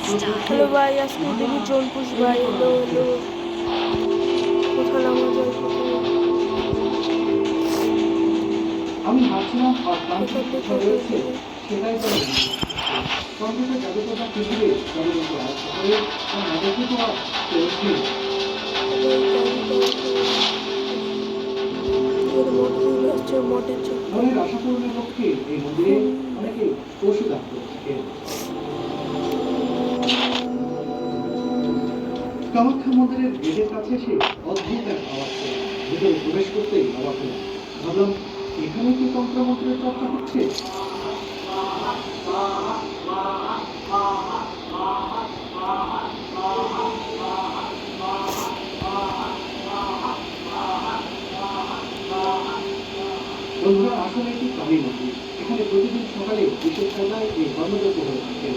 Hello ভাই, আজকে দেখি জোনপুষ ভাই। হ্যালো হ্যালো, কোথায় নামা যায়? আমি ভাবছিলাম এখান থেকে রয়েছে সেটাই তো কম্পিউটার জাদুকরটা পৃথিবীর জনগণকে আয়ত্ত করে আমাদেরকে তো আর পেরেছি। মনের আশা পূরণের লক্ষ্যে এই মন্দিরে অনেকে পশু দান করে থাকে। কামাখ্যা মন্দিরের গেটের কাছে এসে অদ্ভুত এক আওয়াজ করে ভিতরে প্রবেশ করতেই অবাক হলাম। ভাবলাম এখানে কি তন্ত্র মন্ত্রের চর্চা হচ্ছে। বন্ধুরা, আসলে এটি কালী মন্দির। এখানে প্রতিদিন সকালে বিশেষ সভায় এই ধর্মযজ্ঞ হয়ে থাকে।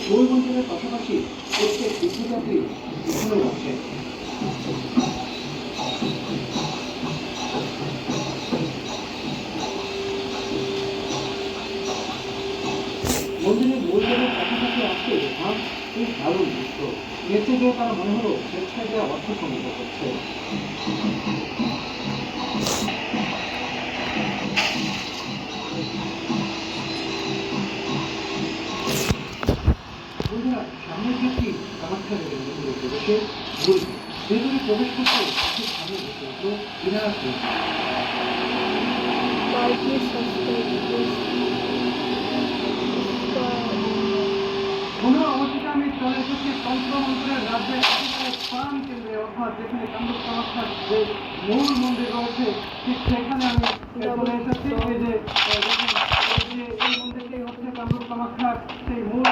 মূল মন্দিরের পাশাপাশি প্রত্যেক তীর্থযাত্রী এখানেও আসে। মন্দিরের মূল গেটের কাছাকাছি আসতে ধাম এই দারুণ দৃশ্য। নেচে গিয়ে তারা মনে হলো স্বেচ্ছায় দেওয়া অর্থ সংগ্রহ করছে। বন্ধুরা, সামনের গেটটি কামাখ্যা দেবীর মন্দিরে প্রবেশের মূল গেট। ভেতরে প্রবেশ করতে খুব সামনে বসে উঠল বিরাট অবশেষে আমি চলে এসেছি তন্ত্রমন্ত্রের রাজ্যের প্রাণ কেন্দ্রে, অর্থাৎ যেখানে কামরূপ কামাখ্যার যে মূল মন্দির রয়েছে ঠিক সেখানে আমি চলে এসেছি। এই যে এই মন্দিরটি হচ্ছে কামরূপ কামাখ্যার সেই মূল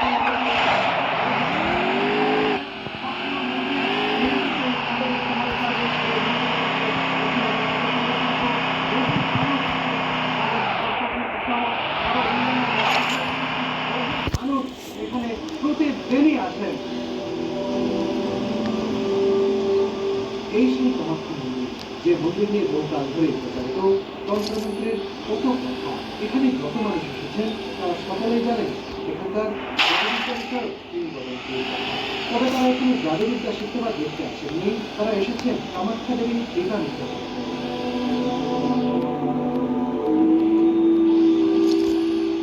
মানুষ এখানে প্রতিদিনই আসেন। এই সেই কামাখ্যা মন্দির, যে মন্দির নিয়ে বহুকাল ধরে প্রচারিত তন্ত্রমন্ত্রের কত কথা। এখানে যত মানুষ এসেছেন তারা সকলেই জানেন এখানকার তবে তারা এখানে জাদুবিদ্যা শিখতে বা দেখতে আসেননি, তারা এসেছেন কামাখ্যা দেবীর টিকা নিতে।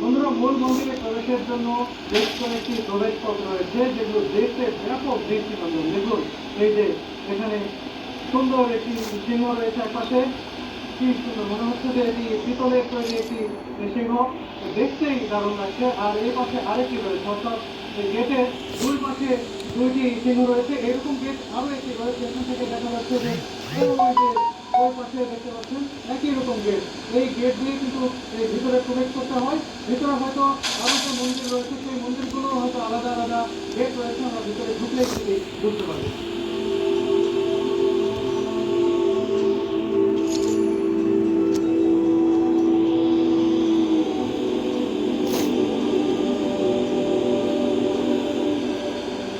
বন্ধুরা, মূল মন্দিরে প্রবেশের জন্য বেশ কয়েকটি প্রবেশ পথ রয়েছে, যেগুলো দেখতে ব্যাপক দৃষ্টিনন্দন। দেখুন, এই যে এখানে সুন্দর একটি সিংহ রয়েছে একপাশে, কি সুন্দর মনে হচ্ছে যে এটি পিতলের তৈরি একটি সিংহ, দেখতেই দারুণ লাগছে। আর এই পাশে আরেকটি রয়েছে, অর্থাৎ গেটের দুই পাশে দুইটি সিংহ রয়েছে। এরকম গেট আরো একটি রয়েছে, এখান থেকে দেখা যাচ্ছে যে ওই পাশে দেখতে পাচ্ছেন একই রকম গেট। এই গেট দিয়ে কিন্তু এই ভিতরে প্রবেশ করতে হয়। ভিতরে হয়তো আরো যে মন্দির রয়েছে সেই মন্দিরগুলো হয়তো আলাদা আলাদা গেট রয়েছে, আমরা ভিতরে ঢুকলেই কিন্তু ঢুকতে পারি।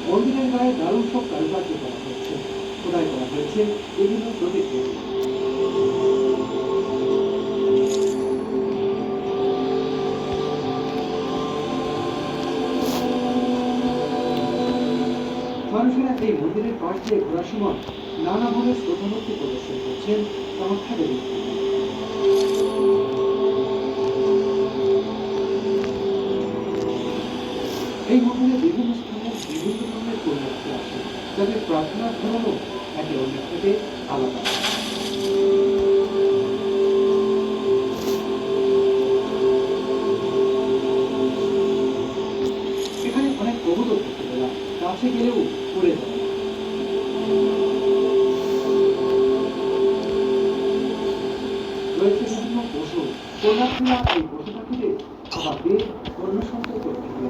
মন্দিরের গায়ে দারুণ সব কারুকার্য করা হয়েছে, খোদাই করা হয়েছে বিভিন্ন প্রতীক। মানুষেরা এই মন্দিরের পাশ দিয়ে ঘোরার সময় নানাভাবে শ্রদ্ধাভক্তি প্রদর্শন করছেন কামাখ্যা দেবীর। এই মন্দিরে বিভিন্ন স্থানের বিভিন্ন ধরনের পুণ্যার্থী আসেন, যাদের প্রার্থনার ধরনও একে অন্যের থেকে আলাদা। এখানে অনেক কবুতর দেখতে পেলাম, কাছে গেলেও পড়ে যায়। রয়েছে বিভিন্ন পশু, পুণ্যার্থীরা এই পশু পাখিদের খাবার দিয়ে অন্য সঞ্চয় করে থাকে।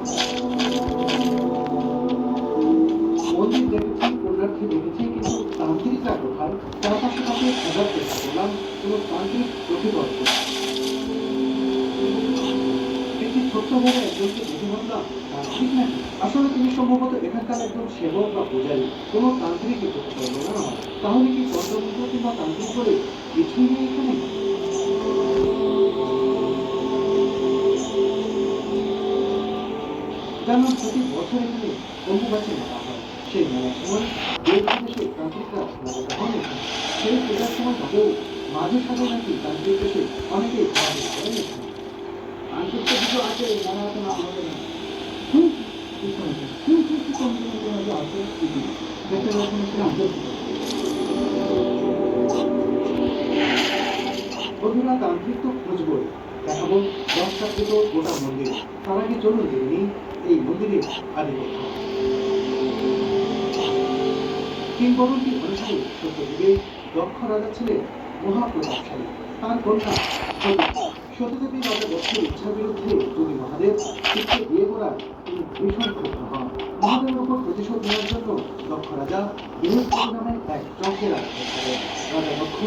মন্দির দেখেছি, পুণ্যার্থী দেখেছি, কিন্তু তান্ত্রিকরা কোথায়? চারপাশে তাকে খোঁজার চেষ্টা করলাম, কোনো তান্ত্রিক প্রতিপক্ষ। একটি ছোট সত্যভাবে একজনকে বুদ্ধিমত্তা ঠিক নাকি? আসলে তুমি সম্ভবত এখানকার একজন সেবক বা পূজারী, কোনো তান্ত্রিকই হতে পারবে না আমার। তাহলে কি তন্ত্রমন্ত্র কিংবা তান্ত্রিক বলে কিছুই নেই এখানে? জানো, প্রতি বছর এখানে অম্বুবাচী মেলা হয়। সেই মেলার সময় দেশ বিদেশে তান্ত্রিকরা সমবেত হন এখানে। সেই পূজার সময় তাকেও মাঝে সাঝে নাকি তান্ত্রিক এসে অনেকেই সাহায্য করেন এখানে। তান্ত্রিক তো কিছু আছে, জানা আছে না আমাদের না। হুম, কিছু আছে। কি তন্ত্রমন্ত্র হয়তো আছে, ঠিকই। দেখতে পাচ্ছেন এখানে আন্তর্জাতিক। বন্ধুরা, তান্ত্রিক তো খুঁজবই, দেখাবো 10টা দুটো গোটা মন্দির। তার আগে চলুন দেখি এই মন্দিরের আদি কথা। কিংবদন্তি অনুসারে সত্যযুগে দক্ষ রাজা ছিলেন মহাপ্রতাপশালী। তার কন্যা সতীদেবী রাজা দক্ষের ইচ্ছার বিরুদ্ধে যোগী মহাদেব শিবকে বিয়ে করার তিনি ভীষণ ক্ষুব্ধ হন। মহাদেবের উপর প্রতিশোধ নেওয়ার জন্য দক্ষ রাজা বৃহস্পতি নামে এক যজ্ঞের আয়োজন করেন। রাজা দক্ষ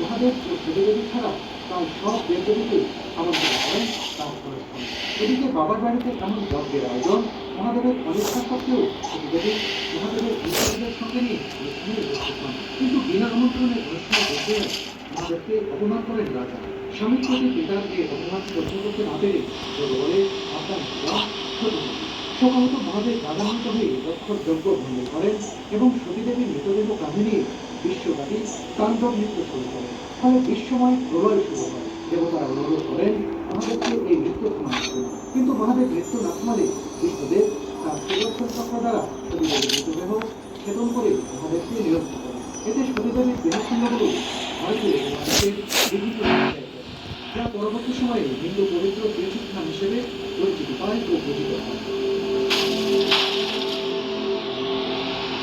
মহাদেব ও সতীদেবী ছাড়া তার সব দেবদেবীকে আমন্ত্রণ করেন তার অনুষ্ঠানে। এদিকে বাবার বাড়িতে এমন যজ্ঞের আয়োজন, মহাদেবের অনিচ্ছা সত্ত্বেও সতীদেবী মহাদেবের বিশ্বদের সঙ্গে নিয়ে অনুষ্ঠানে উপস্থিত হন। কিন্তু বিনা আমন্ত্রণে অনুষ্ঠানে বসে মহাদেবকে অপমান করেন রাজা। স্বামীর প্রতি পিতার এই অপমান সহ্য করতে না পেরে যোগ বলে আপনার শোকাহত মহাদেব রাগান্বিত হয়ে দক্ষর যজ্ঞ ভঙ্গ করেন এবং সতীদেবীর মৃতদেহ কাঁধে নিয়ে বিশ্বব্যাপী তাণ্ডব নৃত্য শুরু করেন। ফলে বিশ্বময় প্রলয় শুরু হয়। দেবতারা অনুরোধ করেন মহাদেবকে এই নৃত্য থামানোর জন্য, কিন্তু মহাদেব নৃত্য না থামালে বিষ্ণুদেব তার সুদর্শন চক্র দ্বারা সতীদেবীর মৃতদেহ ছেদন করে মহাদেবকে নিরস্ত করেন। এতে সতীদেবীর দেহখণ্ডগুলো ভারতীয় উপমহাদেশের বিভিন্ন যা পরবর্তী সময়ে হিন্দু পবিত্র তীর্থস্থান হিসেবে পরিচিতি পায় ও পূজিত হয়।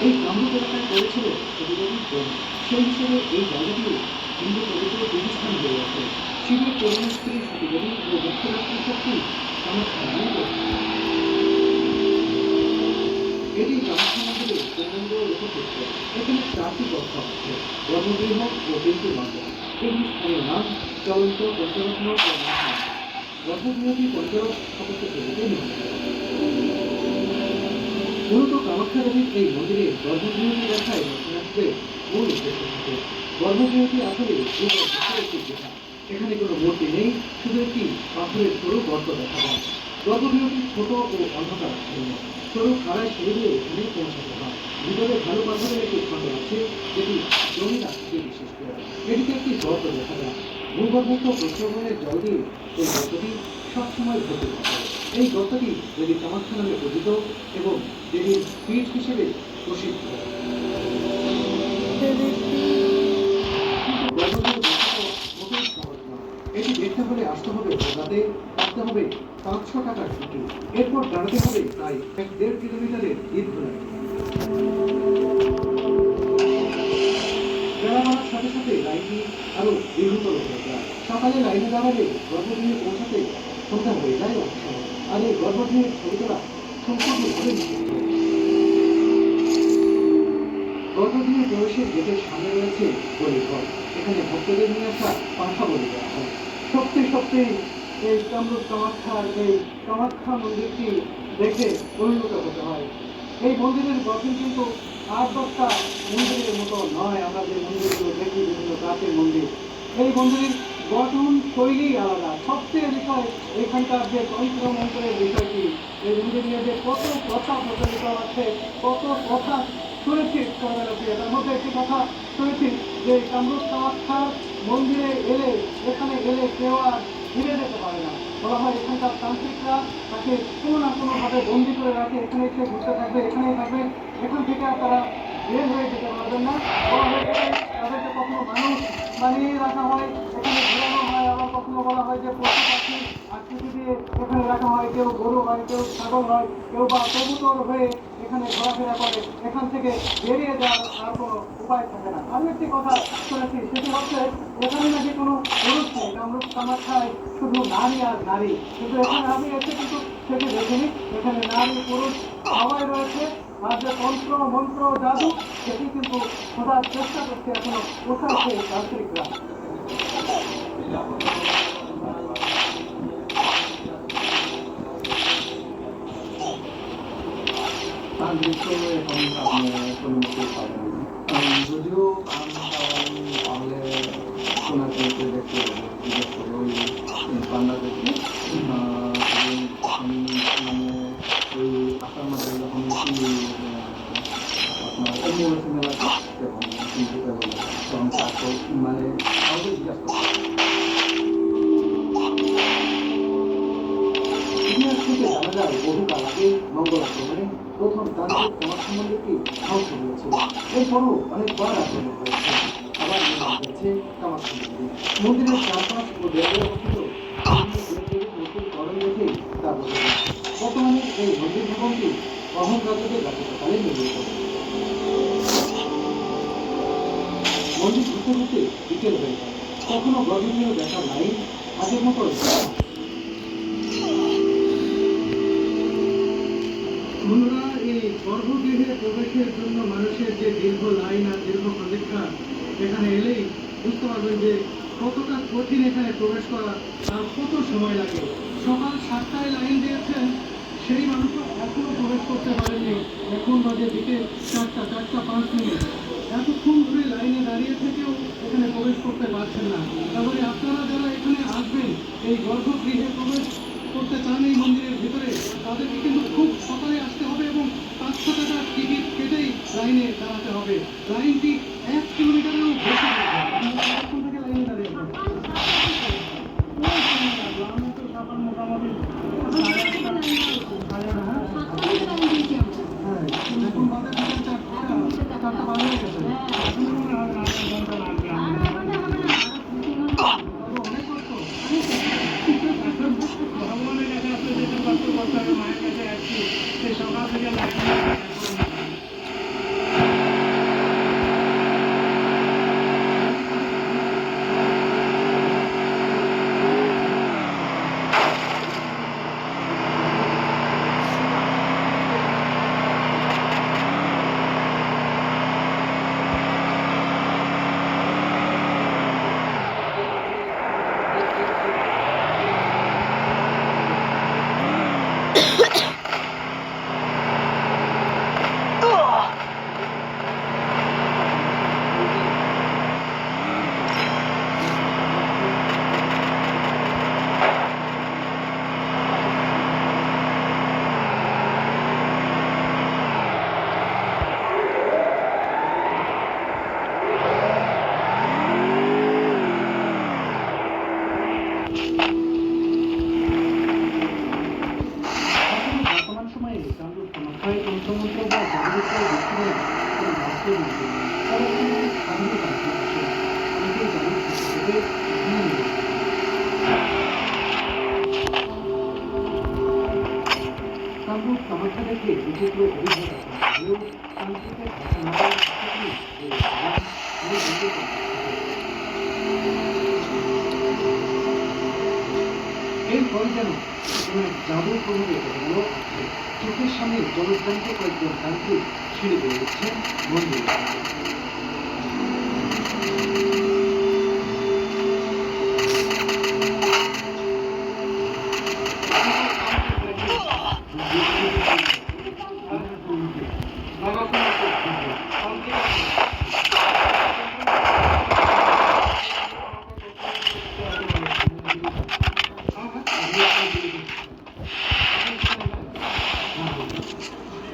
এই কামরূপ এলাকায় পড়েছিল সতীদেবীর জন্ম। সেই হিসেবে এই জায়গাটিও হিন্দু পবিত্র তীর্থস্থান হয়ে ওঠে। শিবের তরুণ স্ত্রী সতীদেবী ও মুখ্যরাত্রি শক্তি কামাখ্যা নামে পরিচিত। এটি কামাখ্যা মন্দিরের পূর্ণাঙ্গ রূপক্ষেত্র। এখানে 4টি কক্ষ আছে, গর্ভগৃহ ও 3টি মণ্ডপ। এগুলি স্থানীয় নাম চলন্ত পঞ্চরত্ন ও নাম। গর্ভগৃহটি পঞ্চরথ স্থাপত্যশৈলীতে নির্মিত। মূলত কামাখ্যা দেবীর এই মন্দিরে গর্ভগৃহটি দেখায় দর্শনার্থীদের মূল উদ্দেশ্য থাকে। গর্ভগৃহটি আসলে ভূগর্ভস্থ একটি গুহা। এখানে কোনো মূর্তি নেই, শুধু একটি পাথরের সরু গর্ত দেখা যায়। গর্ভগৃহটি ছোট ও অন্ধকারাচ্ছন্ন। সরু খাড়ায় সিঁড়ি দিয়ে এখানে পৌঁছাতে হয়। ভিতরে ভালো পাথরের একটি খণ্ড আছে, যেটি জমির আকৃতি বিশিষ্ট। এটিতে একটি গর্ত দেখা যায়। ভূগর্ভস্থ প্রস্রবণের জল দিয়ে এই গর্তটি সবসময় ভর্তি থাকে। এই গর্তটি দেবী কামাখ্যা নামে পরিচিত এবং দেবীর পীঠ হিসেবে প্রসিদ্ধ। এটি দেখতে হলে আসতে হবে রাতে, কাটতে হবে 500 টাকার টিকিট, এরপর দাঁড়াতে হবে প্রায় 1.5 কিলোমিটারের দীর্ঘ লাইন। বেলা বাড়ার সাথে সাথে লাইনটি আরো দীর্ঘতর হয়ে যায়। সকালে লাইনে দাঁড়ালে গর্ভগৃহে পৌঁছাতে সন্ধ্যা হয়ে যায় অনেক সময়। আর এই গর্ভগৃহের ছবি তোলা সম্পূর্ণভাবে নিষিদ্ধ। গর্ভগৃহে প্রবেশের গেটের সামনে রয়েছে বলিঘর। এখানে ভক্তদের নিয়ে আসা পাঁঠা বলি দেওয়া হয়। সত্যি সত্যি এই কামরূপ কামাখ্যার এই কামাখ্যা মন্দিরটি দেখে পরিণত হতে হয়। এই মন্দিরের গঠন কিন্তু 8-10টা মন্দিরের মতো নয়। আমরা যে মন্দিরগুলো দেখি বিভিন্ন প্রাচীন মন্দির, এই মন্দিরের গঠন শৈলী আলাদা। সবচেয়ে বিষয় এখানকার যে তন্ত্রমন্ত্রের বিষয়টি, এই মন্দিরে যে কত কথা প্রচলিত আছে, কত কথা শুনেছি ছোটবেলাতে। তার মধ্যে একটি কথা শুনেছি যে কামরূপ কামাখ্যার মন্দিরে এলে, এখানে এলে কেউ আর ফিরে যেতে পারে না। বলা হয় এখানকার তান্ত্রিকরা তাকে কোনো না কোনোভাবে বন্দি করে রাখে, এখানে এসে ঘুরতে থাকবে, এখানেই থাকবে, এখান থেকে আর তারা বের হয়ে যেতে পারবেন না। বলা হয়ে থাকে তাদেরকে কখনো মানুষ বানিয়ে রাখা হয়, এখানে ঘোরানো হয়। আবার কখনো বলা হয় যে পশু পাখি আকৃতি দিয়ে এখানে রাখা হয়, কেউ গরু হয়, কেউ ছাগল হয়, কেউ বা কবুতর হয়ে এখানে ঘোরাফেরা করে। এখান থেকে বেরিয়ে যাওয়ার আর কোনো উপায় থাকে না। আমি একটি কথা শুনেছি, সেটি হচ্ছে এখানে নাকি কোনো পুরুষ নেই। কামরূপ কামাখ্যায় শুধু নারী আর নারী, কিন্তু এখানে আমি এসে কিন্তু সেটি দেখিনি। এখানে নারী পুরুষ সবাই রয়েছে। আর যে তন্ত্র মন্ত্র জাদু, সেটি কিন্তু খোঁজার চেষ্টা করছে এখনো কোথায় সেই তান্ত্রিকরা। দৃশ্য এখন আপনি কোনো মতো পাবেন না। যদিও আমি তাহলে সোনাকে এসে দেখতে হবে, জিজ্ঞেস করে ওই পান্ডা দেখি তখন মানে ওই আসার মাঝে যখন আপনার অম্বুবাসী মেলাতে তখন কিন্তু তখন তারপর মানে কাউকে জিজ্ঞাসা করতে ইতিহাস থেকে জানা যায় বহুকাল আগে মঙ্গল আক্রমণে প্রথম তান্ত্রিক সমাজ সম্বন্ধে কি ধ্বংস হয়েছিল। এরপরও অনেকবার আক্রমণ হয়েছে, আবার নির্মাণ হয়েছে কামাখ্যা মন্দির। মন্দিরের চারপাশ ও দেয়ালে অবস্থিত নতুন ধরন দেখেই তা বোঝা যায়। বর্তমানে এই মন্দির ভবনটি অহোম রাজ্যদের রাজত্বকালে নির্মিত। মন্দির ঢুকতে ঢুকতে বিকেল হয়ে যায়, কখনো গভীর দেখার লাইন আগের মতো বন্ধুরা, এই গর্ভগৃহে প্রবেশের জন্য মানুষের যে দীর্ঘ লাইন আর দীর্ঘ প্রতীক্ষা, এখানে এলেই বুঝতে পারবেন যে কতটা কঠিন এখানে প্রবেশ করা আর কত সময় লাগে। সকাল 7টায় লাইন দিয়েছেন, সেই মানুষও এখনো প্রবেশ করতে পারেননি। এখন বাজে বিকেল 4টা 5 মিনিট। এতক্ষণ ধরে লাইনে দাঁড়িয়ে থেকেও এখানে প্রবেশ করতে পারছেন না। তারপরে আপনারা যারা এখানে আসবেন, এই গর্ভগৃহে প্রবেশ করতে চান এই মন্দিরের ভিতরে, তাদেরকে কিন্তু খুব সকালে আসতে হবে এবং 500 টাকার টিকিট কেটেই লাইনে দাঁড়াতে হবে। লাইনটি 1 কিলোমিটারেরও বেশি। কতক্ষণ থেকে লাইনে দাঁড়িয়ে আছেন? আমি তো সকাল মোটামুটি 8:30 হ্যাঁ, এখন বাজে 4টা বাজে গেছে। ভগবানের কাছে আসলে যেটা কষ্ট করতে হবে, মায়ের কাছে আসছি, সেই সকাল থেকে বর্তমান সময়ে কামরূপ কামাখ্যায় তন্ত্রমন্ত্র বা জাদুবিদ্যার দক্ষিণে কোনো বাস্তব নেই। তারা কিন্তু সাধু কাছে আসে, অনেকেই জাদুর থেকে ধ্যান রয়েছে। কামরূপ কামাখ্যা দেখে বিচিত্র অভিজ্ঞতা হলেও তান্ত্রিকের ভাষা না বলার ক্ষেত্রে এরপর যেন কোনো এক জাদুর প্রভাবে হলো চোখের সামনে জলজ্যান্ত কয়েকজন তান্ত্রিক ছিঁড়ে বেড়ে উঠছেন মন্দিরে।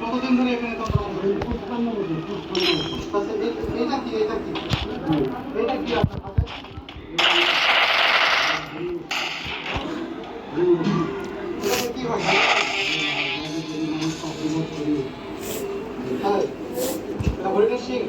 কতদিন ধরে এখানে এটা কি এটা কি আপনার কি হয়? হ্যাঁ, এটা হরিণের সিং।